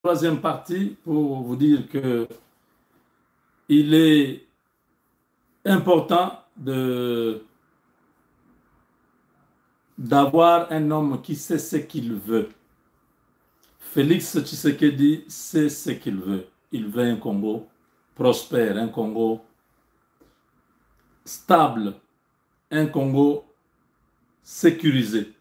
Troisième partie pour vous dire que il est important d'avoir un homme qui sait ce qu'il veut. Félix Tshisekedi sait ce qu'il veut. Il veut un Congo prospère, un Congo stable, un Congo sécurisé.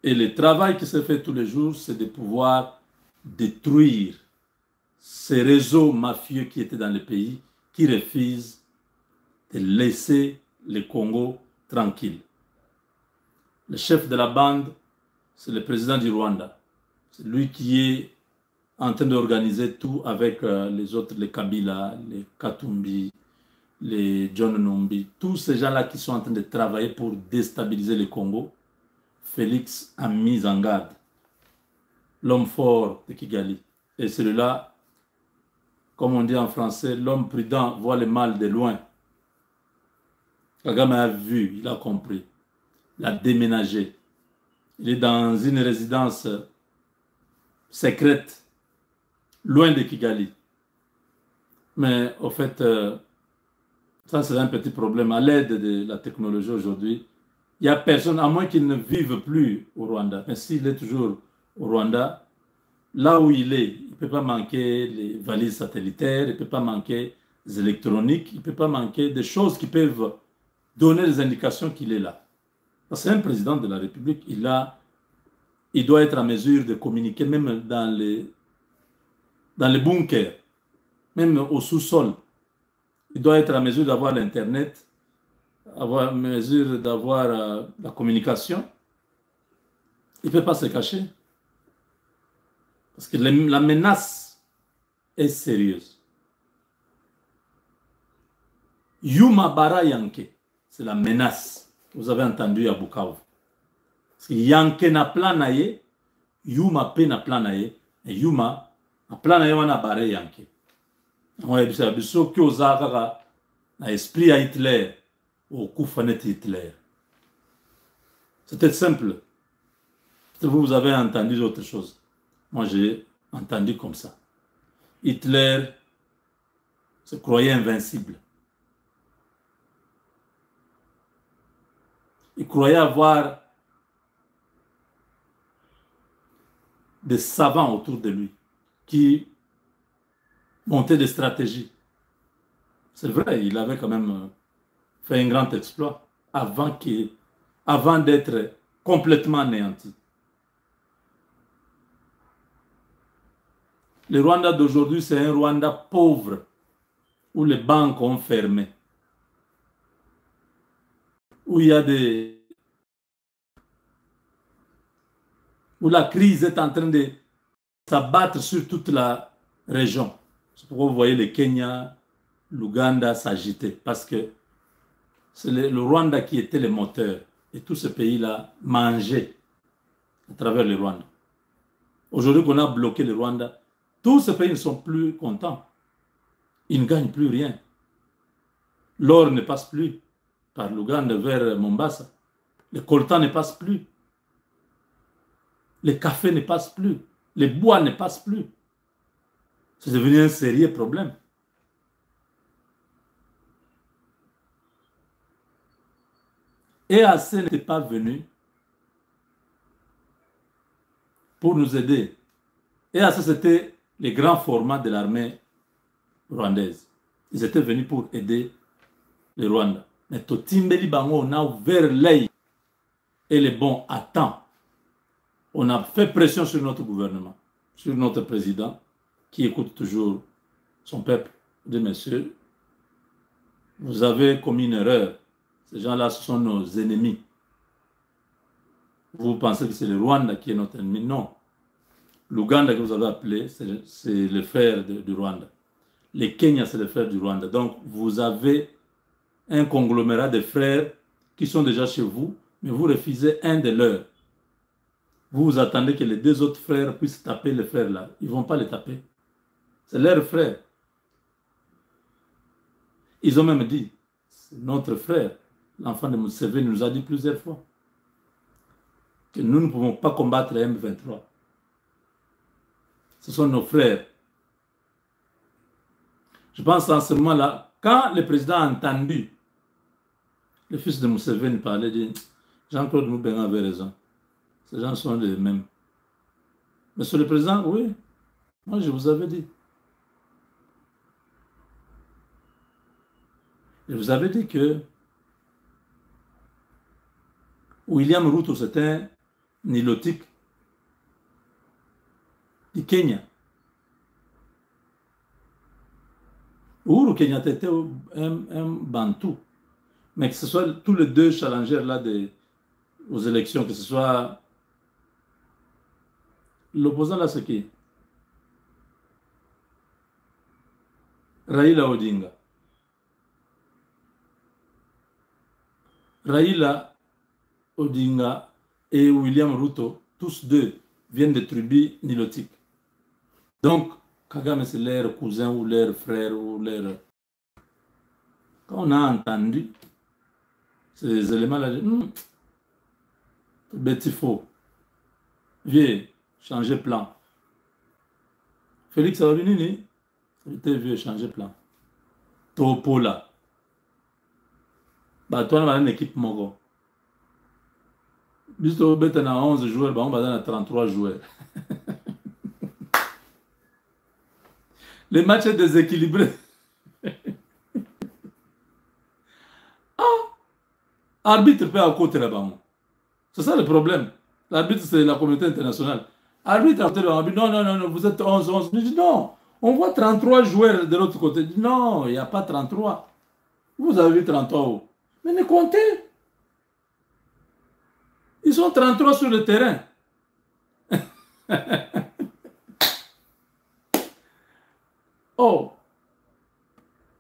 Et le travail qui se fait tous les jours, c'est de pouvoir détruire ces réseaux mafieux qui étaient dans le pays, qui refusent de laisser le Congo tranquille. Le chef de la bande, c'est le président du Rwanda. C'est lui qui est en train d'organiser tout avec les autres, les Kabila, les Katumbi, les John Numbi, tous ces gens-là qui sont en train de travailler pour déstabiliser le Congo. Félix a mis en garde l'homme fort de Kigali. Et celui-là, comme on dit en français, l'homme prudent voit le mal de loin. Kagame a vu, il a compris. Il a déménagé. Il est dans une résidence secrète, loin de Kigali. Mais au fait, ça c'est un petit problème. À l'aide de la technologie aujourd'hui, il n'y a personne, à moins qu'il ne vive plus au Rwanda. Mais s'il est toujours au Rwanda, là où il est, il ne peut pas manquer les valises satellitaires, il ne peut pas manquer les électroniques, il ne peut pas manquer des choses qui peuvent donner des indications qu'il est là. C'est un président de la République, il doit être en mesure de communiquer même dans les bunkers, même au sous-sol. Il doit être en mesure d'avoir l'Internet, avoir mesure d'avoir la communication. Il ne peut pas se cacher. Parce que la menace est sérieuse. Yuma Bara Yanke, c'est la menace que vous avez entendue à Bukavu. Parce que Yanke na plan na ye, Yuma pe na plan na ye, et Yuma na plan na ye wana Bara Yanke. On a dit biso ki ozaka na esprit à Hitler, au Koufanet Hitler. C'était simple. Vous avez entendu autre chose. Moi, j'ai entendu comme ça. Hitler se croyait invincible. Il croyait avoir des savants autour de lui qui montaient des stratégies. C'est vrai, il avait quand même fait un grand exploit avant d'être complètement anéanti. Le Rwanda d'aujourd'hui, c'est un Rwanda pauvre, où les banques ont fermé, où où la crise est en train de s'abattre sur toute la région. C'est pourquoi vous voyez le Kenya, l'Ouganda s'agiter, parce que c'est le Rwanda qui était le moteur, et tous ces pays-là mangeaient à travers le Rwanda. Aujourd'hui qu'on a bloqué le Rwanda, tous ces pays ne sont plus contents. Ils ne gagnent plus rien. L'or ne passe plus par l'Ouganda vers Mombasa. Le coltan ne passe plus. Le café ne passe plus. Les bois ne passent plus. C'est devenu un sérieux problème. EAC n'était pas venu pour nous aider. EAC, c'était les grands formats de l'armée rwandaise. Ils étaient venus pour aider le Rwanda. Mais Totimbeli Bango, on a ouvert l'œil et les bons à temps. On a fait pression sur notre gouvernement, sur notre président, qui écoute toujours son peuple. De messieurs, vous avez commis une erreur. Ces gens-là, ce sont nos ennemis. Vous pensez que c'est le Rwanda qui est notre ennemi? Non. L'Ouganda que vous avez appelé, c'est le frère du Rwanda. Le Kenya, c'est le frère du Rwanda. Donc, vous avez un conglomérat de frères qui sont déjà chez vous, mais vous refusez un de leurs. Vous attendez que les deux autres frères puissent taper les frères là. Ils ne vont pas les taper. C'est leurs frères. Ils ont même dit, c'est notre frère, l'enfant de Museveni nous a dit plusieurs fois que nous ne pouvons pas combattre M23. Ce sont nos frères. Je pense en ce moment-là, quand le président a entendu le fils de Museveni parler, dit Jean-Claude Moubenga avait raison. Ces gens sont les mêmes. Monsieur le Président, oui, moi je vous avais dit. Je vous avais dit que William Ruto, c'était un nilotique du Kenya. Uhuru Kenyatta était un Bantou. Mais que ce soit tous les deux challengers là aux élections, que ce soit l'opposant là, c'est qui? Raila Odinga. Raila Odinga et William Ruto, tous deux, viennent de tribus nilotiques. Donc, Kagame, c'est leur cousin ou leur frère ou leur... Quand on a entendu ces éléments-là, bête faux. Vieux, changer plan. Félix Aoulinini, il était vieux, changer plan. Topola. Bah, toi, on a une équipe Mogo. Juste au bête, on a 11 joueurs, bah, on va dans 33 joueurs. Le match est déséquilibré. Arbitre peut à côté là-bas. C'est ça le problème. L'arbitre, c'est la communauté internationale. Arbitre à côté là-bas. Non, non, non, non, vous êtes 11, 11. Je dis non. On voit 33 joueurs de l'autre côté. Je dis non, il n'y a pas 33. Vous avez vu 33 où? Mais ne comptez. Ils sont 33 sur le terrain. Oh.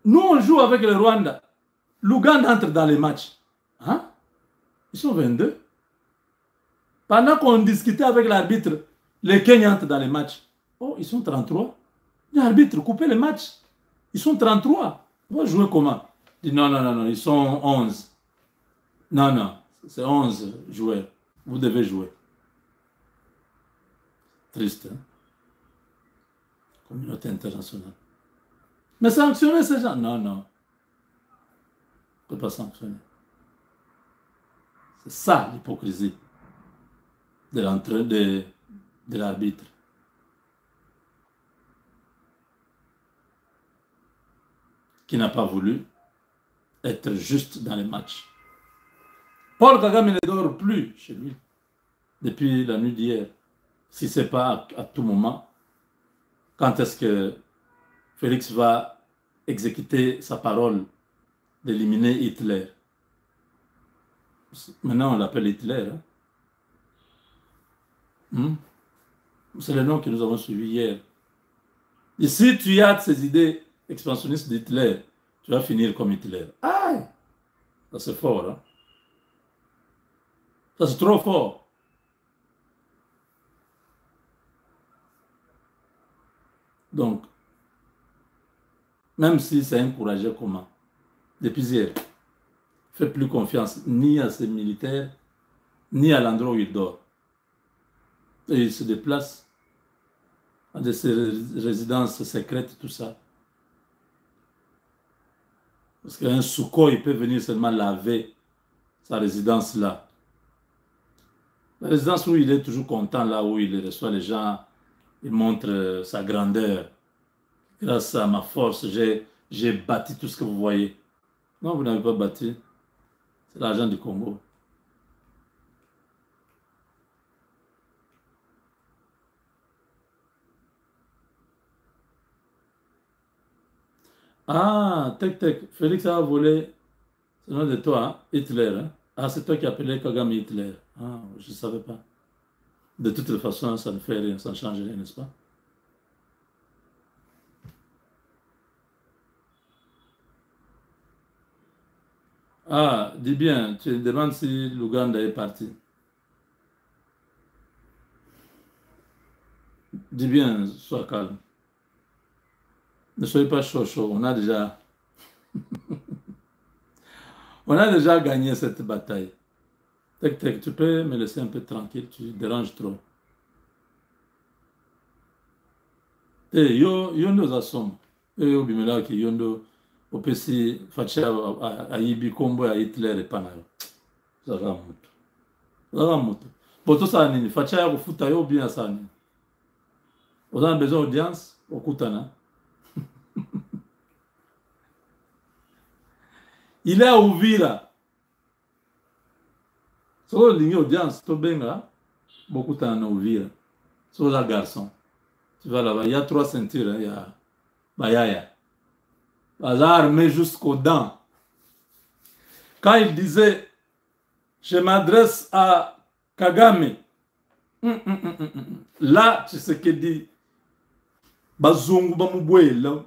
Nous, on joue avec le Rwanda. L'Ouganda entre dans les matchs. Hein? Ils sont 22. Pendant qu'on discutait avec l'arbitre, les Kenyans entrent dans les matchs. Oh, ils sont 33. L'arbitre, coupez les matchs. Ils sont 33. On va jouer comment? Il dit non, non, non, non, ils sont 11. Non, non, c'est 11 joueurs. Vous devez jouer. Triste, hein? Communauté internationale. Mais sanctionner ces gens? Non, non. On ne peut pas sanctionner. C'est ça l'hypocrisie de l'arbitre. Qui n'a pas voulu être juste dans les matchs. Paul Kagame ne dort plus chez lui depuis la nuit d'hier. Si ce n'est pas à tout moment, quand est-ce que Félix va exécuter sa parole d'éliminer Hitler? Maintenant, on l'appelle Hitler. Hein? C'est le nom que nous avons suivi hier. Et si tu as ces idées expansionnistes d'Hitler, tu vas finir comme Hitler. Ah, ça c'est fort. Hein? Ça c'est trop fort. Donc, même si c'est encouragé comment, depuis hier, fait plus confiance ni à ses militaires, ni à l'endroit où il dort. Et il se déplace à de ses résidences secrètes, tout ça. Parce qu'un Sukkot, il peut venir seulement laver sa résidence là. La résidence où il est toujours content, là où il reçoit les gens, il montre sa grandeur. Grâce à ma force, j'ai bâti tout ce que vous voyez. Non, vous n'avez pas bâti. C'est l'argent du Congo. Ah, Tek, Félix a volé, c'est le nom de toi, hein? Hitler. Hein? Ah, c'est toi qui appelais Kagame Hitler. Ah, je ne savais pas. De toute façon, ça ne fait rien, ça ne change rien, n'est-ce pas? Ah, dis bien, tu me demandes si l'Ouganda est parti. Dis bien, sois calme. Ne soyez pas chaud, chaud. On a déjà gagné cette bataille. Tek, tu peux me laisser un peu tranquille, tu déranges trop. yondo za somo. Bimela ki yondo opesi facha ayibi kombo ya Hitler epana yo. Zaka mutu. Zaka mutu. Boto sa nini facha ya kufuta yo bien sa nini. Vous avez besoin d'audience okutana. Il est à Uvira. So ligne audience to benga bokutana na Uvira. So la garçon. Tu vas là-bas, il y a 3 ceintures, il y a Bayaya. Bazar armé jusqu'aux dents. Quand il disait, je m'adresse à Kagame, là, tu sais ce qu'il dit, Bazungu bamubwela,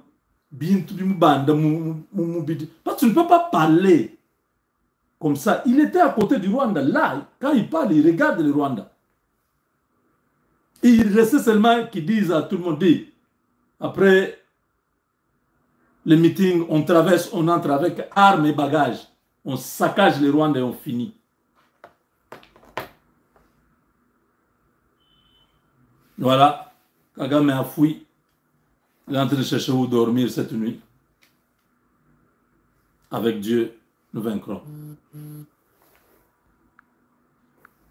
bintu bimubanda mubidi. Parce que tu ne peux pas parler comme ça. Il était à côté du Rwanda. Là, quand il parle, il regarde le Rwanda. Il restait seulement qu'ils disent à tout le monde, dit, après le meeting, on traverse, on entre avec armes et bagages. On saccage les Rwandais et on finit. Voilà, Kagame a fui. Il est en train de chercher où dormir cette nuit. Avec Dieu, nous vaincrons.